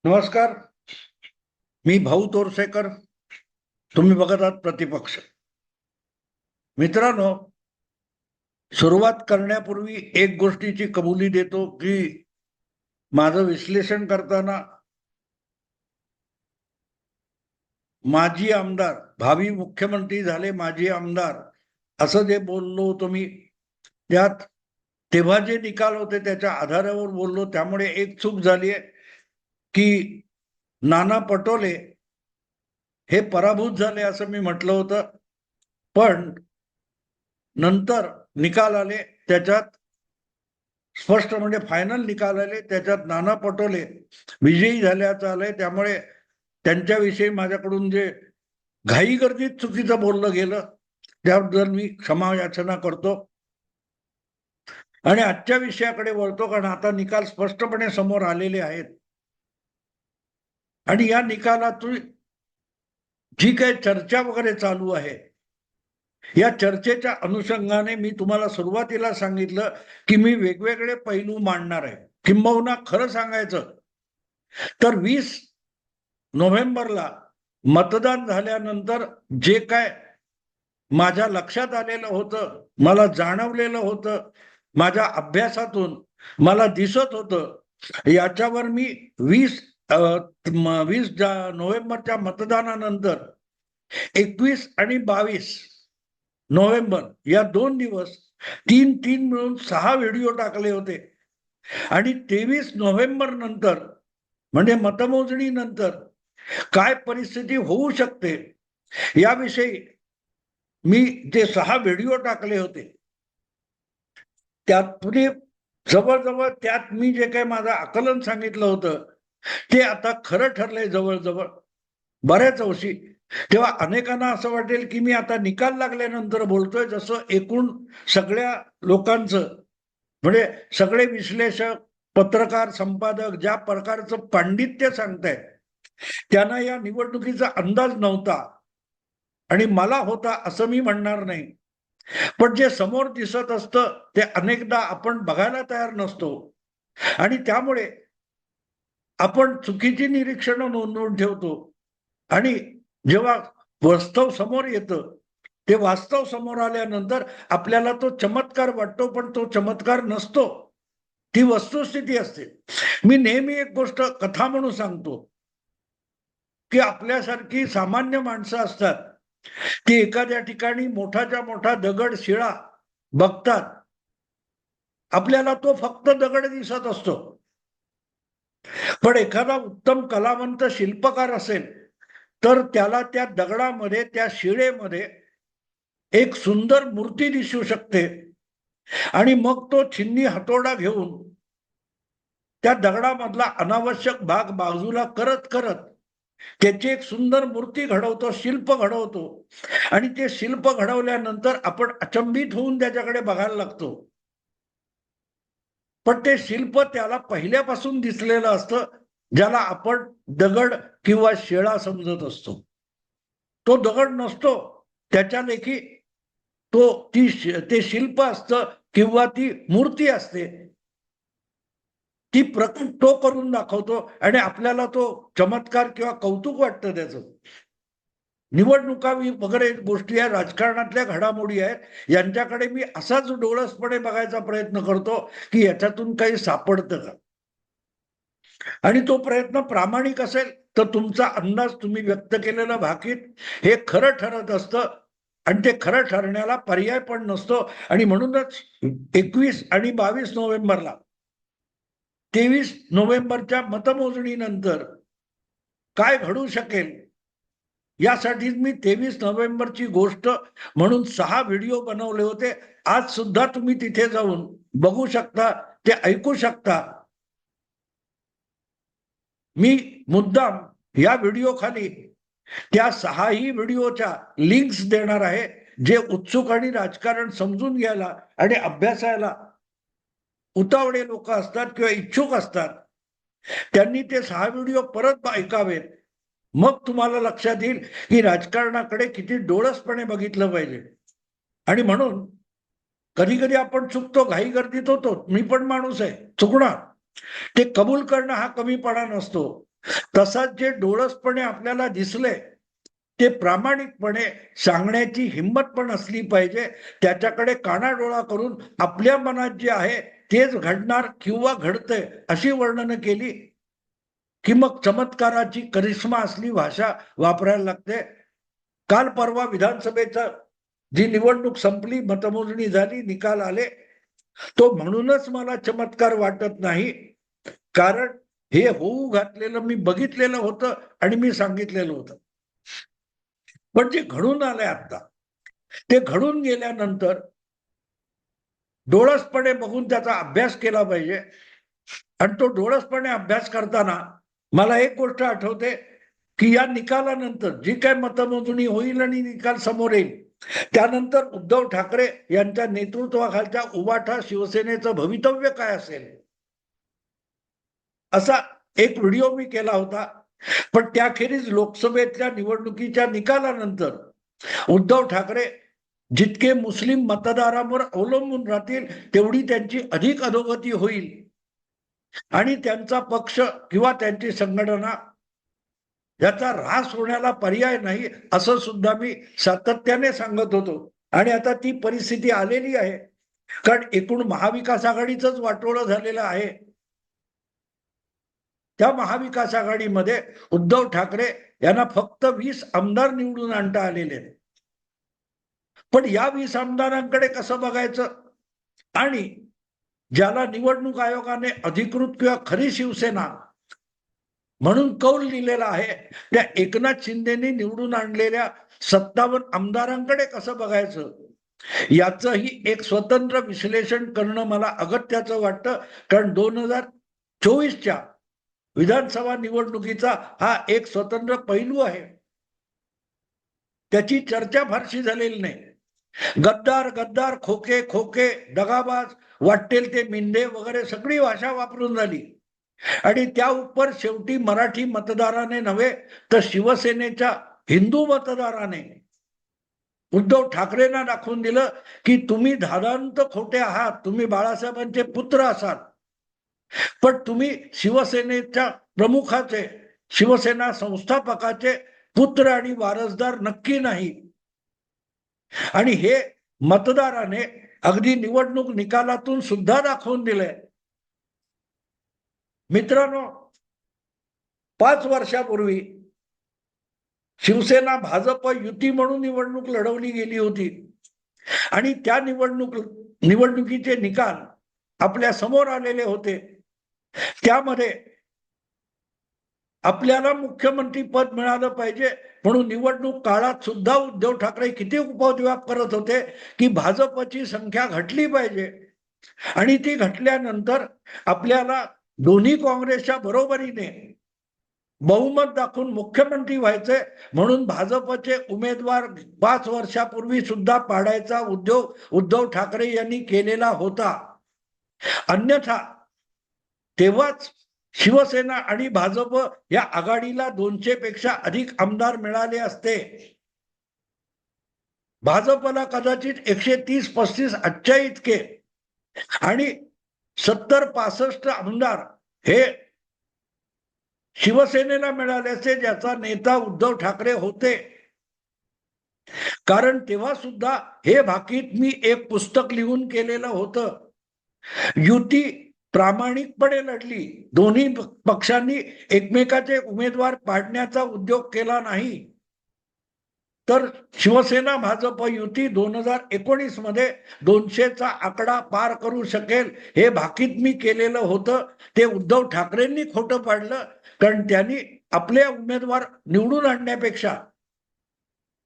नमस्कार. मी भाऊ तोरसेकर. तुम्ही बघत आहात प्रतिपक्ष. मित्रांनो, सुरुवात करण्यापूर्वी एक गोष्टीची कबुली देतो की माझं विश्लेषण करताना माजी आमदार, भावी मुख्यमंत्री झाले माजी आमदार, असं जे बोललो होतो मी, त्यात तेव्हा जे निकाल होते त्याच्या आधारावर बोललो. त्यामुळे एक चूक झाली आहे की नाना पटोले हे पराभूत झाले असं मी म्हटलं होतं. पण नंतर निकाल आले, त्याच्यात स्पष्ट म्हणजे फायनल निकाल आले, त्याच्यात नाना पटोले विजयी झाल्याचं आलंय. त्यामुळे त्यांच्याविषयी माझ्याकडून जे घाईगर्दीत चुकीचं बोललं गेलं त्याबद्दल मी क्षमा याचना करतो आणि आजच्या विषयाकडे वळतो. कारण आता निकाल स्पष्टपणे समोर आलेले आहेत आणि या निकालातून जी काही चर्चा वगैरे चालू आहे, या चर्चेच्या अनुषंगाने मी तुम्हाला सुरुवातीला सांगितलं की मी वेगवेगळे पैलू मांडणार आहे. किंबहुना खरं सांगायचं तर 20 नोव्हेंबरला मतदान झाल्यानंतर जे काय माझ्या लक्षात आलेलं होतं, मला जाणवलेलं होतं, माझ्या अभ्यासातून मला दिसत होतं, याच्यावर मी 20 नोव्हेंबरच्या मतदानानंतर 21 आणि 22 नोव्हेंबर या 2 दिवस 3 मिळून 6 व्हिडिओ टाकले होते आणि 23 नोव्हेंबर नंतर म्हणजे मतमोजणी नंतर काय परिस्थिती होऊ शकते याविषयी मी जे 6 व्हिडिओ टाकले होते त्यात जवळजवळ त्यात मी जे काही माझं आकलन सांगितलं होतं ते आता खरं ठरलंय जवळजवळ बऱ्याच अंशी. तेव्हा अनेकांना असं वाटेल की मी आता निकाल लागल्यानंतर बोलतोय, जसं एकूण सगळ्या लोकांचं म्हणजे सगळे विश्लेषक, पत्रकार, संपादक ज्या प्रकारचं पांडित्य सांगतायत त्यांना या निवडणुकीचा अंदाज नव्हता आणि मला होता असं मी म्हणणार नाही. पण जे समोर दिसत असतं ते अनेकदा आपण बघायला तयार नसतो आणि त्यामुळे आपण चुकीची निरीक्षणं नोंदवून ठेवतो आणि जेव्हा वास्तव समोर येतं ते वास्तव समोर आल्यानंतर आपल्याला तो चमत्कार वाटतो, पण तो चमत्कार नसतो, ती वस्तुस्थिती असते. मी नेहमी एक गोष्ट कथा म्हणून सांगतो की आपल्यासारखी सामान्य माणसं असतात, ती एखाद्या ठिकाणी मोठाच्या मोठा दगड शिळा बघतात. आपल्याला तो फक्त दगड दिसत असतो, पण एखादा उत्तम कलावंत शिल्पकार असेल तर त्याला त्या दगडामध्ये, त्या शिळेमध्ये एक सुंदर मूर्ती दिसू शकते आणि मग तो छिन्नी हातोडा घेऊन त्या दगडामधला अनावश्यक भाग बाजूला करत करत त्याची एक सुंदर मूर्ती घडवतो, शिल्प घडवतो आणि ते शिल्प घडवल्यानंतर आपण अचंबित होऊन त्याच्याकडे बघायला लागतो. पण ते शिल्प त्याला पहिल्यापासून दिसलेलं असतं, ज्याला आपण दगड किंवा शिळा समजत असतो. तो दगड नसतो, त्याच्या लेखी ते शिल्प असतं किंवा ती मूर्ती असते, ती प्रकट तो करून दाखवतो आणि आपल्याला तो चमत्कार किंवा कौतुक वाटतं त्याचं. निवडणुका वगैरे गोष्टी आहेत, राजकारणातल्या घडामोडी आहेत, यांच्याकडे मी असाच डोळसपणे बघायचा प्रयत्न करतो की याच्यातून काही सापडतं का आणि तो प्रयत्न प्रामाणिक असेल तर तुमचा अंदाज, तुम्ही व्यक्त केलेलं भाकीत हे खरं ठरत असतं आणि ते खरं ठरण्याला पर्याय पण नसतो. आणि म्हणूनच 21 आणि 22 नोव्हेंबरला, 23 नोव्हेंबरच्या मतमोजणीनंतर काय घडू शकेल यासाठीच मी 23 नोव्हेंबरची गोष्ट म्हणून 6 व्हिडिओ बनवले होते. आज सुद्धा तुम्ही तिथे जाऊन बघू शकता, ते ऐकू शकता. मी मुद्दाम या व्हिडिओ खाली त्या 6ही व्हिडिओच्या लिंक्स देणार आहे, जे उत्सुक आणि राजकारण समजून घ्यायला आणि अभ्यासायला उतावळे लोक असतात किंवा इच्छुक असतात, त्यांनी ते 6 व्हिडिओ परत ऐकावेत. मग तुम्हाला लक्षात येईल की राजकारणाकडे किती डोळसपणे बघितलं पाहिजे. आणि म्हणून कधी कधी आपण चुकतो, घाई गर्दीत होतो, मी पण माणूस आहे, चुकणार. ते कबूल करणं हा कमीपणा नसतो. तसाच जे डोळसपणे आपल्याला दिसले ते प्रामाणिकपणे सांगण्याची हिंमत पण असली पाहिजे. त्याच्याकडे कानाडोळा करून आपल्या मनात जे आहे तेच घडणार किंवा घडतंय अशी वर्णनं केली की मग चमत्काराची करिश्मा असली भाषा वापरायला लागते. काल परवा विधानसभेचं जी निवडणूक संपली, मतमोजणी झाली, निकाल आले, तो म्हणूनच मला चमत्कार वाटत नाही, कारण हे होऊ घातलेलं मी बघितलेलं होतं आणि मी सांगितलेलं होतं. पण जे घडून आलंय आता, ते घडून गेल्यानंतर डोळसपणे बघून त्याचा अभ्यास केला पाहिजे. आणि तो डोळसपणे अभ्यास करताना मला एक गोष्ट आठवते की या निकालानंतर जी काय मतमोजणी होईल आणि निकाल समोर येईल त्यानंतर उद्धव ठाकरे यांच्या नेतृत्वाखालच्या उबाठा शिवसेनेचं भवितव्य काय असेल असा एक व्हिडिओ मी केला होता. पण त्याखेरीज लोकसभेतल्या निवडणुकीच्या निकालानंतर उद्धव ठाकरे जितके मुस्लिम मतदारांवर अवलंबून राहतील तेवढी त्यांची अधिक अधोगती होईल आणि त्यांचा पक्ष किंवा त्यांची संघटना याचा ऱ्हास होण्याला पर्याय नाही असं सुद्धा मी सातत्याने सांगत होतो. आणि आता ती परिस्थिती आलेली आहे, कारण एकूण महाविकास आघाडीच वाटोळं झालेलं आहे. त्या महाविकास आघाडीमध्ये उद्धव ठाकरे यांना फक्त 20 आमदार निवडून आणता आलेले आहेत. पण या 20 आमदारांकडे कसं बघायचं आणि ज्याला निवडणूक आयोगाने अधिकृत किंवा खरी शिवसेना म्हणून कौल दिलेला आहे त्या एकनाथ शिंदेनी निवडून आणलेल्या 57 आमदारांकडे कसं बघायचं याचंही एक स्वतंत्र विश्लेषण करणं मला अगत्याचं वाटतं. कारण 2024च्या विधानसभा निवडणुकीचा हा एक स्वतंत्र पैलू आहे. त्याची चर्चा फारशी झालेली नाही. गद्दार गद्दार, खोके खोके, दगाबाज, वाटेल ते मिंदे वगैरे सगळी भाषा वापरून झाली आणि त्या उपर शेवटी मराठी मतदाराने नव्हे तर शिवसेनेच्या हिंदू मतदाराने उद्धव ठाकरेंना दाखवून दिलं की तुम्ही धादांत खोटे आहात, तुम्ही बाळासाहेबांचे पुत्र असाल पण तुम्ही शिवसेनेच्या प्रमुखाचे, शिवसेना संस्थापकाचे पुत्र आणि वारसदार नक्की नाही. आणि हे मतदाराने अगदी निवडणूक निकालातून सुद्धा दाखवून दिलंय. मित्रांनो, 5 वर्षापूर्वी शिवसेना भाजप युती म्हणून निवडणूक लढवली गेली होती आणि त्या निवडणुकीचे निकाल आपल्या समोर आलेले होते. त्यामध्ये आपल्याला मुख्यमंत्री पद मिळालं पाहिजे म्हणून निवडणूक काळात सुद्धा उद्धव ठाकरे किती उपद्व्याप करत होते की भाजपची संख्या घटली पाहिजे आणि ती घटल्यानंतर आपल्याला दोन्ही काँग्रेसच्या बरोबरीने बहुमत दाखवून मुख्यमंत्री व्हायचे म्हणून भाजपचे उमेदवार 5 वर्षापूर्वी सुद्धा पाडायचा उद्योग उद्धव ठाकरे यांनी केलेला होता. अन्यथा तेव्हाच शिवसेना आणि भाजप या आघाडीला 200 पेक्षा अधिक आमदार मिळाले असते. भाजपला कदाचित 130-35 आजच्या इतके आणि 70-65 आमदार हे शिवसेनेला मिळाले असते ज्याचा नेता उद्धव ठाकरे होते. कारण तेव्हा सुद्धा हे भाकीत मी एक पुस्तक लिहून केलेलं होतं. युती प्रामाणिकपणे लढली, दोन्ही पक्षांनी एकमेकाचे उमेदवार पाडण्याचा उद्योग केला नाही तर शिवसेना भाजप युती 2019 मध्ये 200चा आकडा पार करू शकेल हे भाकीत मी केलेलं होतं. ते उद्धव ठाकरेंनी खोटं पाडलं कारण त्यांनी आपले उमेदवार निवडून आणण्यापेक्षा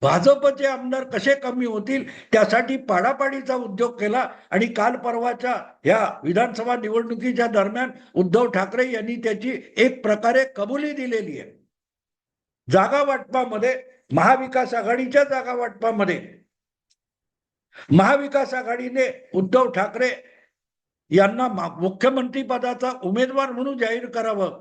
भाजपचे आमदार कसे कमी होतील त्यासाठी पाडापाडीचा उद्योग केला आणि काल परवाच्या या विधानसभा निवडणुकीच्या दरम्यान उद्धव ठाकरे यांनी त्याची एक प्रकारे कबुली दिलेली आहे. जागा वाटपामध्ये महाविकास आघाडीच्या जागा वाटपामध्ये महाविकास आघाडीने उद्धव ठाकरे यांना मुख्यमंत्री पदाचा उमेदवार म्हणून जाहीर करावं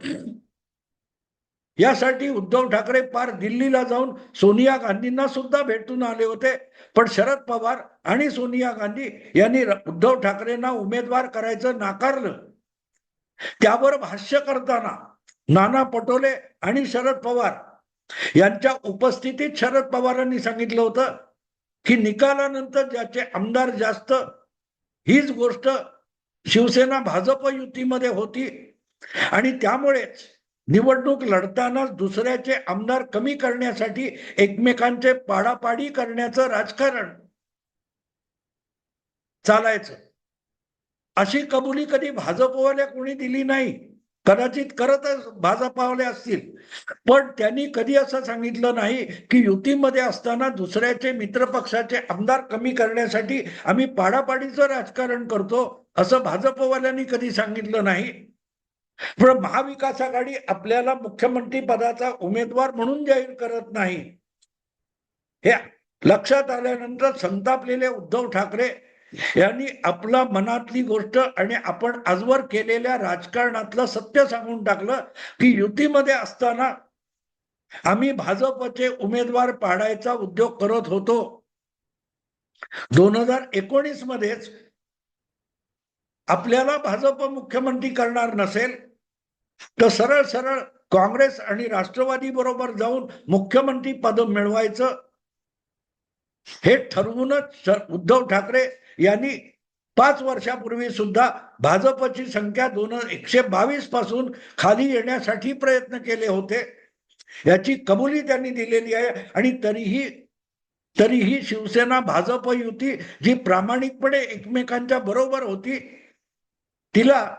यासाठी उद्धव ठाकरे पार दिल्लीला जाऊन सोनिया गांधींना सुद्धा भेटून आले होते. पण शरद पवार आणि सोनिया गांधी यांनी उद्धव ठाकरेंना उमेदवार करायचं नाकारलं. त्यावर भाष्य करताना नाना पटोले आणि शरद पवार यांच्या उपस्थितीत शरद पवारांनी सांगितलं होतं की निकालानंतर ज्याचे आमदार जास्त, हीच गोष्ट शिवसेना भाजप युतीमध्ये होती आणि त्यामुळेच निवडणूक लढताना दुसऱ्याचे आमदार कमी करण्यासाठी एकमेकांचे पाडापाडी करण्याचं राजकारण चालायचं. अशी कबुली कधी भाजपवाल्या कोणी दिली नाही. कदाचित करतच भाजपवाले असतील, पण त्यांनी कधी असं सांगितलं नाही की युतीमध्ये असताना दुसऱ्याचे मित्रपक्षाचे आमदार कमी करण्यासाठी आम्ही पाडापाडीचं राजकारण करतो, असं भाजपवाल्यांनी कधी सांगितलं नाही. पण महाविकास आघाडी आपल्याला मुख्यमंत्री पदाचा उमेदवार म्हणून जाहीर करत नाही. हे लक्षात आल्यानंतर संतापलेले उद्धव ठाकरे यांनी आपला मनातली गोष्ट आणि आपण आजवर केलेल्या राजकारणातलं सत्य सांगून टाकलं की युतीमध्ये असताना आम्ही भाजपचे उमेदवार पाडायचा उद्योग करत होतो. 2019 मध्येच आपल्याला भाजप मुख्यमंत्री करणार नसेल तर सरळ सरळ काँग्रेस आणि राष्ट्रवादी बरोबर जाऊन मुख्यमंत्री पद मिळवायचं हे ठरवूनच उद्धव ठाकरे यांनी 5 वर्षापूर्वी सुद्धा भाजपची संख्या 122 पासून खाली येण्यासाठी प्रयत्न केले होते. याची कबुली त्यांनी दिलेली आहे. आणि तरीही शिवसेना भाजप युती जी प्रामाणिकपणे एकमेकांच्या बरोबर होती, तिला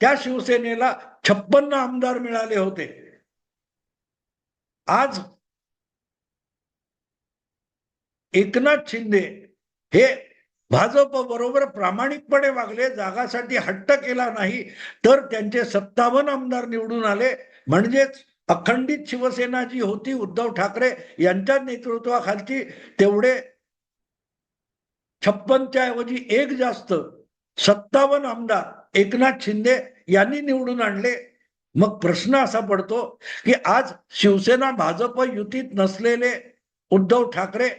त्या शिवसेनेला 56 आमदार मिळाले होते. आज एकनाथ शिंदे हे भाजप बरोबर प्रामाणिकपणे वागले, जागासाठी हट्ट केला नाही, तर त्यांचे 57 आमदार निवडून आले. म्हणजेच अखंडित शिवसेना जी होती उद्धव ठाकरे यांच्या नेतृत्वाखालची, तेवढे 56च्या ऐवजी एक जास्त 57 आमदार एकनाथ शिंदे यांनी निवडून आणले. मग प्रश्न असा पडतो की आज शिवसेना भाजप युतीत नसलेले उद्धव ठाकरे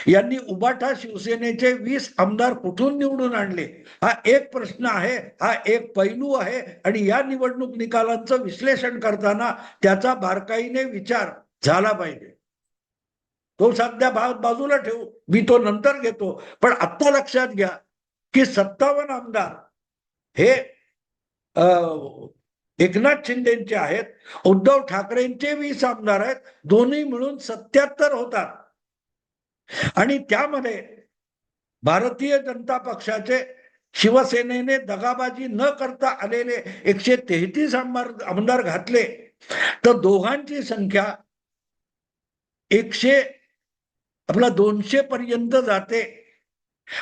यांनी उबाटा शिवसेनेचे 20 आमदार कुठून निवडून आणले, हा एक प्रश्न आहे, हा एक पैलू आहे. आणि या निवडणूक निकालांचं विश्लेषण करताना त्याचा बारकाईने विचार झाला पाहिजे. तो सध्या बाजूला ठेवू, मी तो नंतर घेतो. पण आता लक्षात घ्या की 57 आमदार हे एकनाथ शिंदेचे आहेत, उद्धव ठाकरेंचे 20 आमदार आहेत, दोन्ही मिळून 77 होतात. आणि त्यामध्ये भारतीय जनता पक्षाचे शिवसेनेने दगाबाजी न करता आलेले 133 आमदार घातले, तर दोघांची संख्या 200 पर्यंत जाते.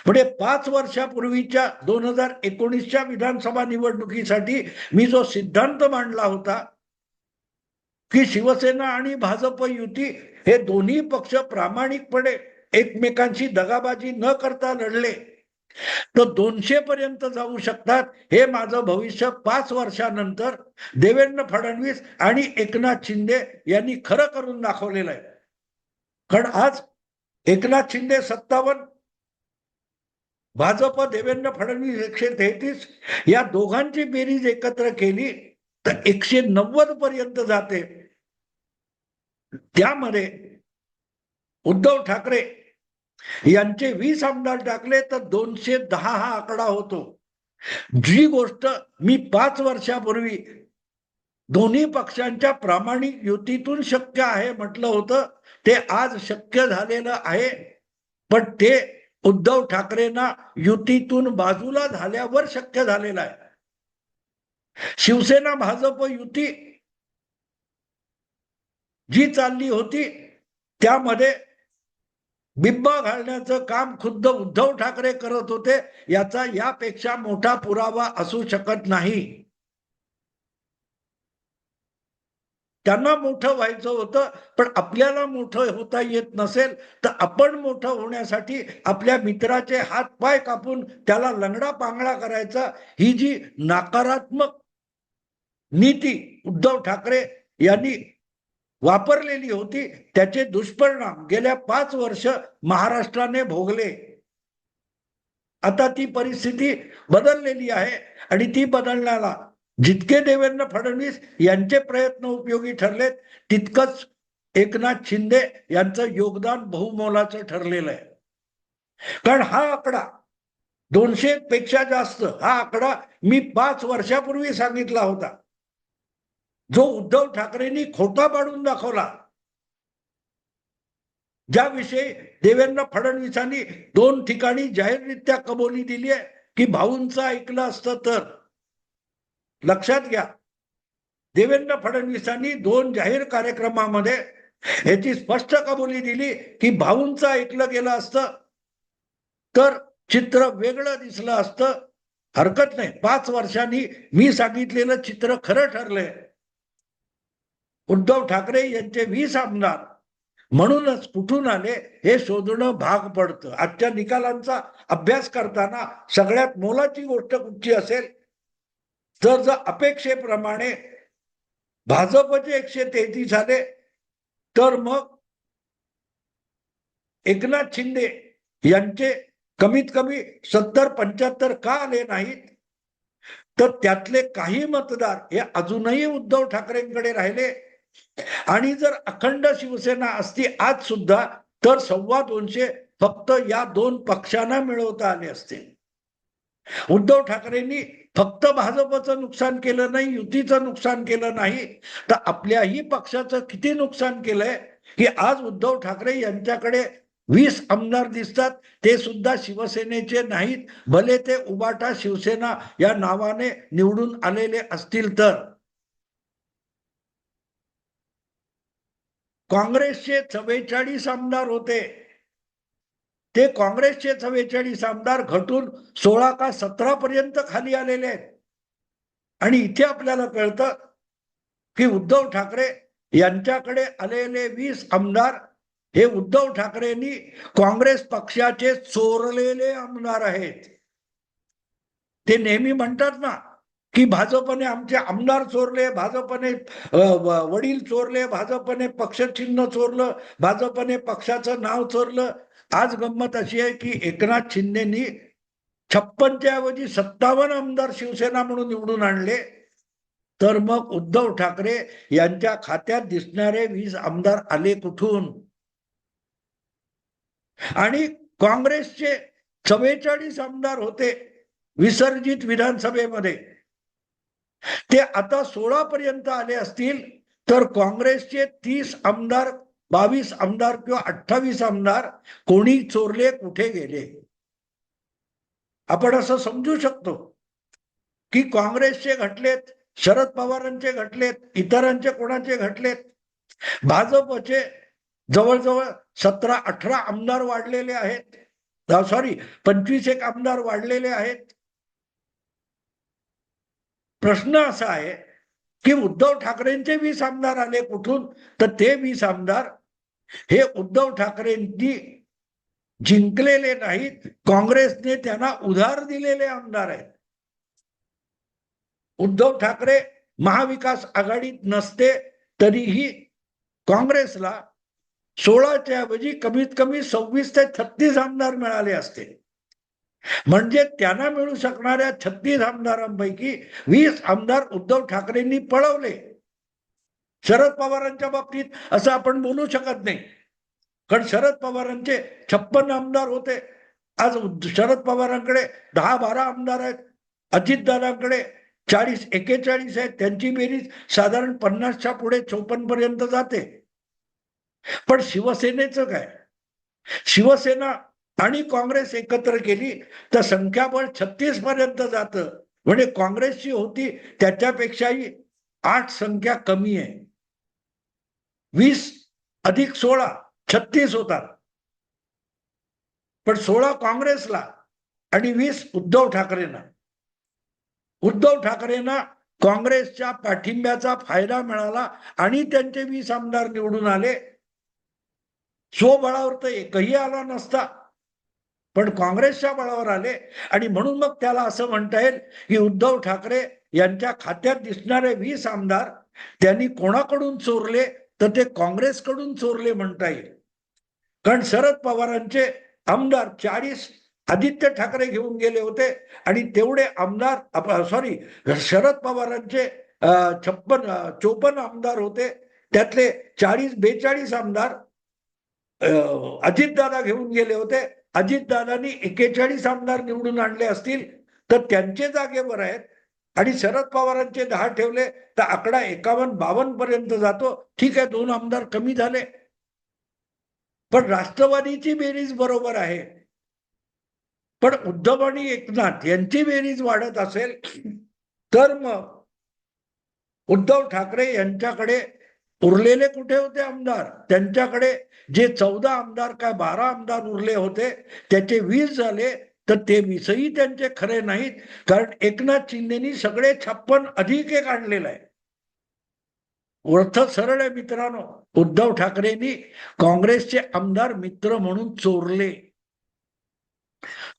म्हणजे 5 वर्षापूर्वीच्या 2019च्या विधानसभा निवडणुकीसाठी मी जो सिद्धांत मांडला होता की शिवसेना आणि भाजप युती हे दोन्ही पक्ष प्रामाणिकपणे एकमेकांशी दगाबाजी न करता लढले तर 200 पर्यंत जाऊ शकतात, हे माझं भविष्य 5 वर्षानंतर देवेंद्र फडणवीस आणि एकनाथ शिंदे यांनी खरं करून दाखवलेलं आहे. कारण आज एकनाथ शिंदे 57, भाजप देवेंद्र फडणवीस 133, या दोघांची बेरीज एकत्र केली तर 190 पर्यंत जाते. त्यामध्ये उद्धव ठाकरे यांचे 20 आमदार टाकले तर 210 हा आकडा होतो. जी गोष्ट मी 5 वर्षापूर्वी दोन्ही पक्षांच्या प्रामाणिक युतीतून शक्य आहे म्हटलं होतं, ते आज शक्य झालेलं आहे. पण ते उद्धव ठाकरेंना युतीतून बाजूला झाल्यावर शक्य झालेलं आहे. शिवसेना भाजप युती जी चालली होती त्यामध्ये बिब्बा घालण्याचं काम खुद्द उद्धव ठाकरे करत होते, याचा यापेक्षा मोठा पुरावा असू शकत नाही. त्यांना मोठं व्हायचं होतं, पण आपल्याला मोठं होता येत नसेल तर आपण मोठं होण्यासाठी आपल्या मित्राचे हात पाय कापून त्याला लंगडा पांगडा करायचा, ही जी नकारात्मक नीती उद्धव ठाकरे यांनी वापरलेली होती, त्याचे दुष्परिणाम गेल्या 5 वर्ष महाराष्ट्राने भोगले. आता ती परिस्थिती बदललेली आहे आणि ती बदलण्याला जितके देवेंद्र फडणवीस यांचे प्रयत्न उपयोगी ठरलेत, तितकंच एकनाथ शिंदे यांचं योगदान बहुमोलाचं ठरलेलं आहे. कारण हा आकडा 200 पेक्षा जास्त, हा आकडा मी 5 वर्षापूर्वी सांगितला होता, जो उद्धव ठाकरेंनी खोटा पाडून दाखवला. ज्याविषयी देवेंद्र फडणवीसांनी 2 ठिकाणी जाहीररित्या कबुली दिली आहे की भाऊंचं ऐकलं असतं तर. लक्षात घ्या, देवेंद्र फडणवीसांनी 2 जाहीर कार्यक्रमामध्ये याची स्पष्ट कबुली दिली की भाऊंचं ऐकलं गेलं असतं तर चित्र वेगळं दिसलं असतं. हरकत नाही, 5 वर्षांनी मी सांगितलेलं चित्र खरं ठरलंय. उद्धव ठाकरे यांचे 20 आमदार म्हणूनच कुठून आले हे शोधणं भाग पडतं. आजच्या निकालांचा अभ्यास करताना सगळ्यात मोलाची गोष्ट कुठची असेल तर जर अपेक्षेप्रमाणे भाजपचे 133 आले तर मग एकनाथ शिंदे यांचे कमीत कमी 70-75 का आले नाहीत, तर त्यातले काही मतदार हे अजूनही उद्धव ठाकरेंकडे राहिले. आणि जर अखंड शिवसेना असती आज सुद्धा तर 250 फक्त या 2 पक्षांना मिळवता आले असते. उद्धव ठाकरेंनी फक्त भाजपचं नुकसान केलं नाही, युतीचं नुकसान केलं नाही, तर आपल्याही पक्षाचं किती नुकसान केलंय की आज उद्धव ठाकरे यांच्याकडे 20 आमदार दिसतात, ते सुद्धा शिवसेनेचे नाहीत, भले ते उबाटा शिवसेना या नावाने निवडून आलेले असतील तर. काँग्रेसचे 44 आमदार होते, ते काँग्रेसचे 44 आमदार घटून 16 का 17 पर्यंत खाली आलेले आहेत. आणि इथे आपल्याला कळतं की उद्धव ठाकरे यांच्याकडे आलेले 20 आमदार हे उद्धव ठाकरेंनी काँग्रेस पक्षाचे चोरलेले आमदार आहेत. ते नेहमी म्हणतात ना की भाजपने आमचे आमदार चोरले, भाजपने वडील चोरले, भाजपने पक्षचिन्ह चोरलं, भाजपने पक्षाचं नाव चोरलं. आज गंमत अशी आहे की एकनाथ शिंदेनी 56च्या ऐवजी 57 आमदार शिवसेना म्हणून निवडून आणले, तर मग उद्धव ठाकरे यांच्या खात्यात दिसणारे 20 आमदार आले कुठून? आणि काँग्रेसचे 44 आमदार होते विसर्जित विधानसभेमध्ये, ते आता 16 पर्यंत आले असतील, तर काँग्रेसचे 30 आमदार, 22 आमदार किंवा 28 आमदार कोणी चोरले, कुठे गेले? आपण असं समजू शकतो की काँग्रेसचे घटलेत, शरद पवारांचे घटलेत, इतरांचे कोणाचे घटलेत, भाजपचे जवळजवळ 17-18 आमदार वाढलेले आहेत, सॉरी 25 आमदार वाढलेले आहेत. प्रश्न असा आहे की उद्धव ठाकरेंचे 20 आमदार आले कुठून? तर ते 20 आमदार हे उद्धव ठाकरेंनी जिंकलेले नाहीत, काँग्रेसने त्यांना उधार दिलेले आमदार आहेत. उद्धव ठाकरे महाविकास आघाडीत नसते तरीही काँग्रेसला 16च्या ऐवजी कमीत कमी 26 ते 36 आमदार मिळाले असते. म्हणजे त्यांना मिळू शकणाऱ्या 36 आमदारांपैकी 20 आमदार उद्धव ठाकरेंनी पळवले. शरद पवारांच्या बाबतीत असं आपण बोलू शकत नाही, कारण शरद पवारांचे 56 आमदार होते. आज शरद पवारांकडे 10-12 आमदार आहेत, अजितदादांकडे 40-41 आहेत, त्यांची बेरीज साधारण 50च्या पुढे 54 पर्यंत जाते. पण शिवसेनेचं काय? शिवसेना आणि काँग्रेस एकत्र केली तर संख्याबळ 36 पर्यंत जातं, म्हणजे काँग्रेसची होती त्याच्यापेक्षाही 8 संख्या कमी आहे. 20 अधिक 16 36 होतात, पण 16 काँग्रेसला आणि 20 उद्धव ठाकरेंना. उद्धव ठाकरेंना काँग्रेसच्या पाठिंब्याचा फायदा मिळाला आणि त्यांचे 20 आमदार निवडून आले. स्वबळावर तर एकही आला नसता, पण काँग्रेसच्या बळावर आले. आणि म्हणून मग त्याला असं म्हणता येईल की उद्धव ठाकरे यांच्या खात्यात दिसणारे 20 आमदार त्यांनी कोणाकडून चोरले, तर ते काँग्रेसकडून चोरले म्हणता येईल. कारण शरद पवारांचे आमदार 40 आदित्य ठाकरे घेऊन गेले होते आणि तेवढे आमदार सॉरी शरद पवारांचे 54 आमदार होते, त्यातले 40-42 आमदार अजितदादा घेऊन गेले होते. अजितदादांनी 41 आमदार निवडून आणले असतील तर त्यांचे जागेवर आहेत आणि शरद पवारांचे 10 ठेवले तर आकडा 51-52 पर्यंत जातो. ठीक आहे, 2 आमदार कमी झाले, पण राष्ट्रवादीची बेरीज बरोबर आहे. पण उद्धव आणि एकनाथ यांची बेरीज वाढत असेल तर मग उद्धव ठाकरे यांच्याकडे उरलेले कुठे होते आमदार? त्यांच्याकडे जे 14 आमदार काय 12 आमदार उरले होते त्याचे 20 झाले, तर ते 20ही त्यांचे खरे नाहीत, कारण एकनाथ शिंदेनी सगळे 56 अधिक एक आणलेलं आहे. अर्थ सरळ आहे मित्रांनो, उद्धव ठाकरेंनी काँग्रेसचे आमदार मित्र म्हणून चोरले.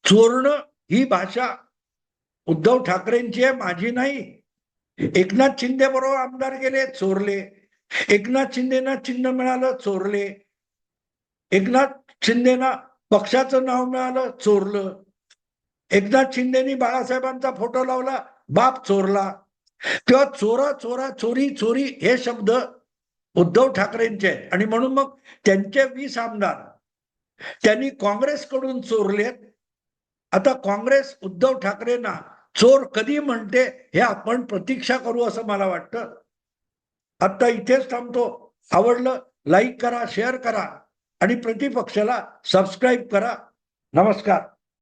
चोरणं ही भाषा उद्धव ठाकरेंची आहे, माझी नाही. एकनाथ शिंदे बरोबर आमदार गेले, चोरले. एकनाथ शिंदेना चिन्ह मिळालं, चोरले. एकनाथ शिंदेना पक्षाचं नाव मिळालं, चोरलं. एकनाथ शिंदेनी बाळासाहेबांचा फोटो लावला, बाप चोरला. तेव्हा चोरा चोरा चोरी चोरी हे शब्द उद्धव ठाकरेंचे आहेत आणि म्हणून मग त्यांचे 20 आमदार त्यांनी काँग्रेसकडून चोरलेत. आता काँग्रेस उद्धव ठाकरेंना चोर कधी म्हणते हे आपण प्रतीक्षा करू असं मला वाटतं. आता इथेच थांबतो. आवडलं लाईक करा, शेअर करा आणि प्रतिपक्षाला सबस्क्राईब करा. नमस्कार.